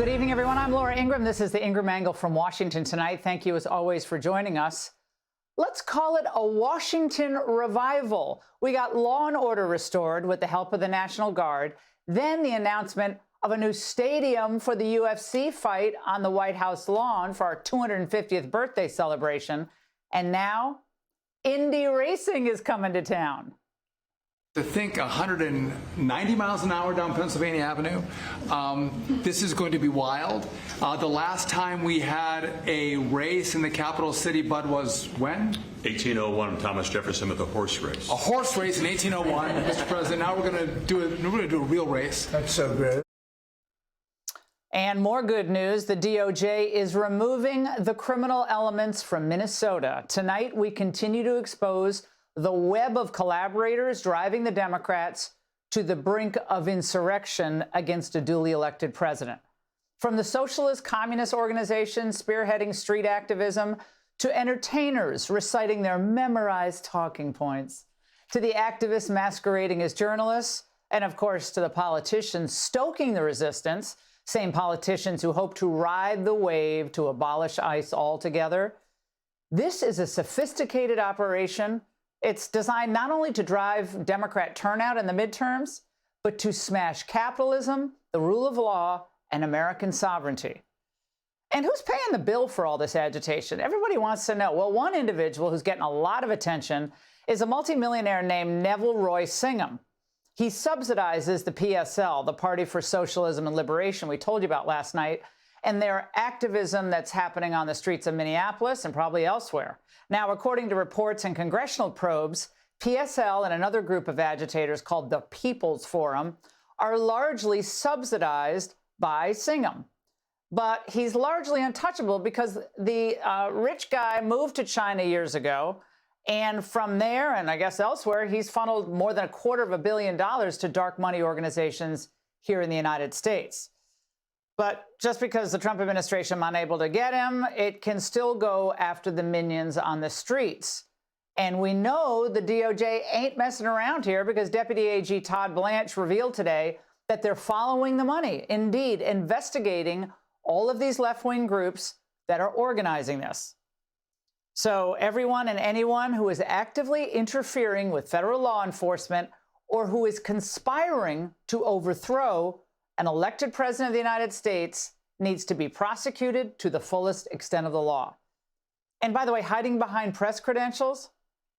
Good evening, everyone. I'm Laura Ingraham. This is the Ingraham Angle from Washington tonight. Thank you, as always, for joining us. Let's call it a Washington revival. We got law and order restored with the help of the National Guard, then the announcement of a new stadium for the UFC fight on the White House lawn for our 250th birthday celebration, and now Indy racing is coming to town. To think 190 miles an hour down Pennsylvania Avenue, this is going to be wild. The last time we had a race in the capital city, Bud, was when? 1801, Thomas Jefferson with a horse race. A horse race in 1801, Mr. President. Now we're going to do a real race. That's so good. And more good news, the DOJ is removing the criminal elements from Minnesota. Tonight, we continue to expose the web of collaborators driving the Democrats to the brink of insurrection against a duly elected president. From the socialist communist organizations spearheading street activism, to entertainers reciting their memorized talking points, to the activists masquerading as journalists, and of course to the politicians stoking the resistance, same politicians who hope to ride the wave to abolish ICE altogether. This is a sophisticated operation. It's designed not only to drive Democrat turnout in the midterms, but to smash capitalism, the rule of law, and American sovereignty. And who's paying the bill for all this agitation? Everybody wants to know. Well, one individual who's getting a lot of attention is a multimillionaire named Neville Roy Singham. He subsidizes the PSL, the Party for Socialism and Liberation we told you about last night, and their activism that's happening on the streets of Minneapolis and probably elsewhere. Now, according to reports and congressional probes, PSL and another group of agitators called the People's Forum are largely subsidized by Singham. But he's largely untouchable because the rich guy moved to China years ago, and from there, and I guess elsewhere, he's funneled more than $250 million to dark money organizations here in the United States. But just because the Trump administration is unable to get him, it can still go after the minions on the streets. And we know the DOJ ain't messing around here because Deputy AG Todd Blanche revealed today that they're following the money, indeed investigating all of these left-wing groups that are organizing this. So everyone and anyone who is actively interfering with federal law enforcement or who is conspiring to overthrow an elected president of the United States needs to be prosecuted to the fullest extent of the law. And by the way, hiding behind press credentials,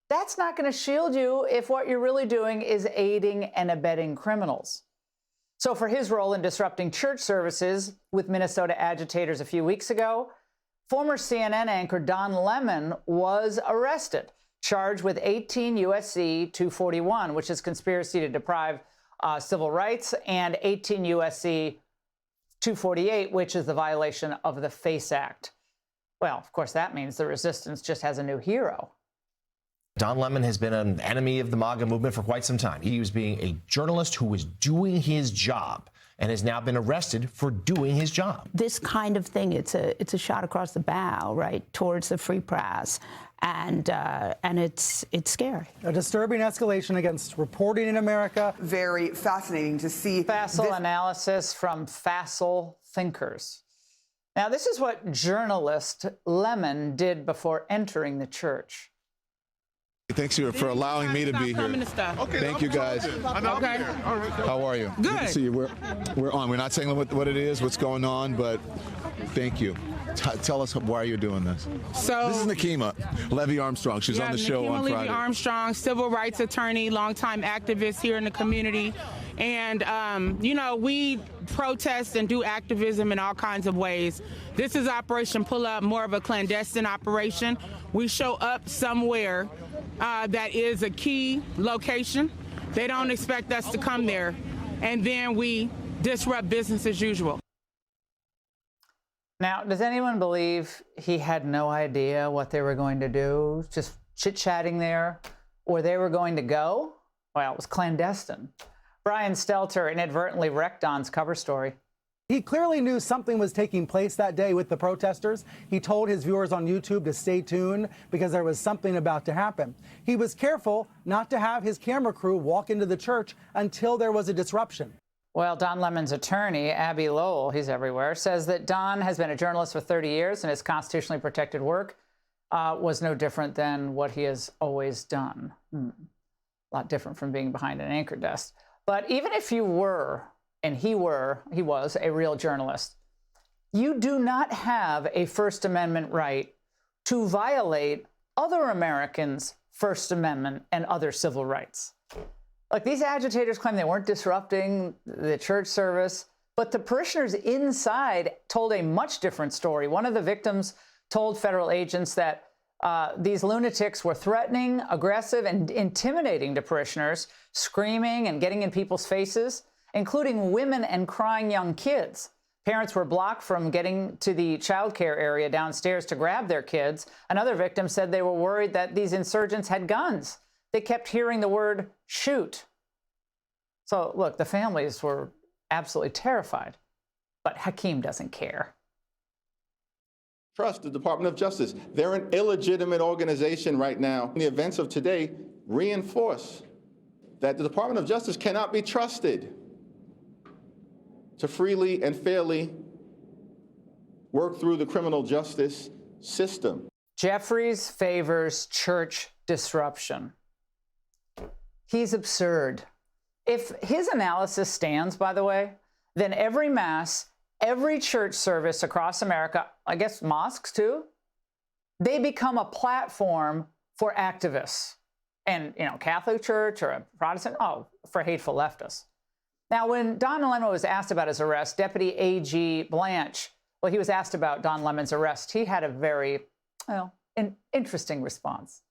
that's not going to shield you if what you're really doing is aiding and abetting criminals. So for his role in disrupting church services with Minnesota agitators a few weeks ago, former CNN anchor Don Lemon was arrested, charged with 18 U.S.C. 241, which is conspiracy to deprive civil rights, and 18 U.S.C. 248, which is the violation of the FACE Act. Well, of course, that means the resistance just has a new hero. Don Lemon has been an enemy of the MAGA movement for quite some time. He was being a journalist who was doing his job and has now been arrested for doing his job. This kind of thing, it's a shot across the bow, right, towards the free press. And it's scary. A disturbing escalation against reporting in America. Very fascinating to see. Facile analysis from facile thinkers. Now, this is what journalist Lemon did before entering the church. Thanks for allowing me to be here. Okay, thank you, guys. Okay. All right. How are you? Good. To see you. We're on. We're not saying what it is, what's going on, but thank you. Tell us why you're doing this. So this is Nekima Levy Armstrong. She's on the show on Friday. Levy Armstrong, civil rights attorney, longtime activist here in the community. And, you know, we protest and do activism in all kinds of ways. This is Operation Pull Up, more of a clandestine operation. We show up somewhere that is a key location. They don't expect us to come there. And then we disrupt business as usual. Now, does anyone believe he had no idea what they were going to do? Just chit-chatting there? Or they were going to go? Well, it was clandestine. Brian Stelter inadvertently wrecked Don's cover story. He clearly knew something was taking place that day with the protesters. He told his viewers on YouTube to stay tuned because there was something about to happen. He was careful not to have his camera crew walk into the church until there was a disruption. Well, Don Lemon's attorney, Abby Lowell, he's everywhere, says that Don has been a journalist for 30 years and his constitutionally protected work was no different than what he has always done. A lot different from being behind an anchor desk. But even if you were, and he was a real journalist, you do not have a First Amendment right to violate other Americans' First Amendment and other civil rights. Like, these agitators claim they weren't disrupting the church service, but the parishioners inside told a much different story. One of the victims told federal agents that these lunatics were threatening, aggressive, and intimidating to parishioners, screaming and getting in people's faces, including women and crying young kids. Parents were blocked from getting to the child care area downstairs to grab their kids. Another victim said they were worried that these insurgents had guns. They kept hearing the word shoot. So, look, the families were absolutely terrified, but Hakeem doesn't care. Trust the Department of Justice. They're an illegitimate organization right now. The events of today reinforce that the Department of Justice cannot be trusted to freely and fairly work through the criminal justice system. Jeffries favors church disruption. He's absurd. If his analysis stands, by the way, then every mass, every church service across America, I guess mosques too, they become a platform for activists. And, Catholic Church or a Protestant, for hateful leftists. Now, when Don Lemon was asked about his arrest, Deputy A.G. Blanche, he was asked about Don Lemon's arrest. He had a very, interesting response.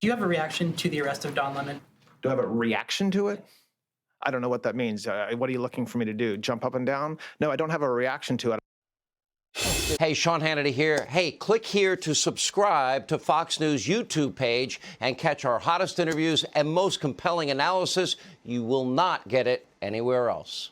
Do you have a reaction to the arrest of Don Lemon? Do I have a reaction to it? I don't know what that means. What are you looking for me to do? Jump up and down? No, I don't have a reaction to it. Hey, Sean Hannity here. Hey, click here to subscribe to Fox News YouTube page and catch our hottest interviews and most compelling analysis. You will not get it anywhere else.